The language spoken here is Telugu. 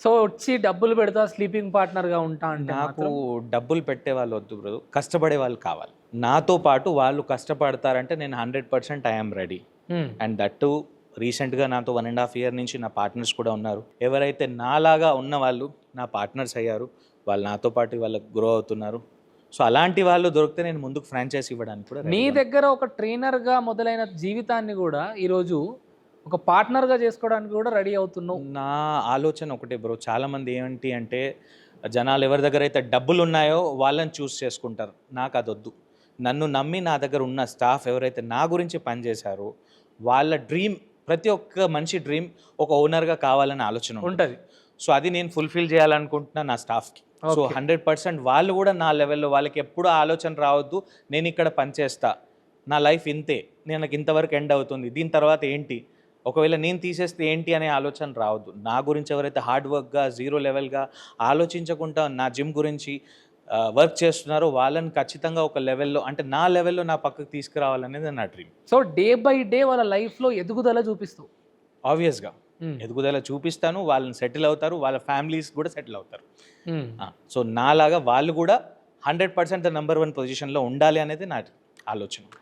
సో వచ్చి డబ్బులు పెడతా స్లీపింగ్ పార్ట్నర్గా ఉంటా అంటే నాకు డబ్బులు పెట్టే వాళ్ళు వద్దు బ్రో, కష్టపడే వాళ్ళు కావాలి. నాతో పాటు వాళ్ళు కష్టపడతారంటే నేను 100% I'm ready. And that to రీసెంట్గా నాతో 1.5 year నుంచి నా పార్ట్నర్స్ కూడా ఉన్నారు. ఎవరైతే నాలాగా ఉన్న వాళ్ళు నా పార్ట్నర్స్ అయ్యారు, వాళ్ళు నాతో పాటు వాళ్ళకి గ్రో అవుతున్నారు. సో అలాంటి వాళ్ళు దొరికితే నేను ముందుకు ఫ్రాంచైజ్ ఇవ్వడానికి కూడా నీ దగ్గర ఒక ట్రైనర్గా మొదలైన జీవితాన్ని కూడా ఈరోజు ఒక పార్ట్నర్గా చేసుకోవడానికి కూడా రెడీ అవుతున్నావు. నా ఆలోచన ఒకటే బ్రో, చాలామంది ఏంటి అంటే జనాలు ఎవరి దగ్గర అయితే డబ్బులు ఉన్నాయో వాళ్ళని చూస్ చేసుకుంటారు. నాకు అదొద్దు. నన్ను నమ్మి నా దగ్గర ఉన్న స్టాఫ్ ఎవరైతే నా గురించి పనిచేశారో వాళ్ళ డ్రీమ్, ప్రతి ఒక్క మనిషి డ్రీమ్ ఒక ఓనర్గా కావాలని ఆలోచన ఉంటుంది. సో అది నేను ఫుల్ఫిల్ చేయాలనుకుంటున్నా నా స్టాఫ్కి. సో 100% వాళ్ళు కూడా నా లెవెల్లో, వాళ్ళకి ఎప్పుడు ఆలోచన రావద్దు నేను ఇక్కడ పనిచేస్తా, నా లైఫ్ ఇంతే, నాకు ఇంతవరకు ఎండ్ అవుతుంది, దీని తర్వాత ఏంటి, ఒకవేళ నేను తీసేస్తే ఏంటి అనే ఆలోచన రావద్దు. నా గురించి ఎవరైతే హార్డ్ వర్క్గా జీరో లెవెల్గా ఆలోచించకుండా నా జిమ్ గురించి వర్క్ చేస్తున్నారో వాళ్ళని ఖచ్చితంగా ఒక లెవెల్లో, అంటే నా లెవెల్లో నా పక్కకు తీసుకురావాలనేది నా dream. So day by day వాళ్ళ లైఫ్లో ఎదుగుదల చూపిస్తావు. ఆబ్వియస్గా ఎదుగుదల చూపిస్తాను, వాళ్ళని సెటిల్ అవుతారు, వాళ్ళ ఫ్యామిలీస్ కూడా సెటిల్ అవుతారు. సో నాలాగా వాళ్ళు కూడా 100% నంబర్ 1 పొజిషన్లో ఉండాలి అనేది నా ఆలోచన.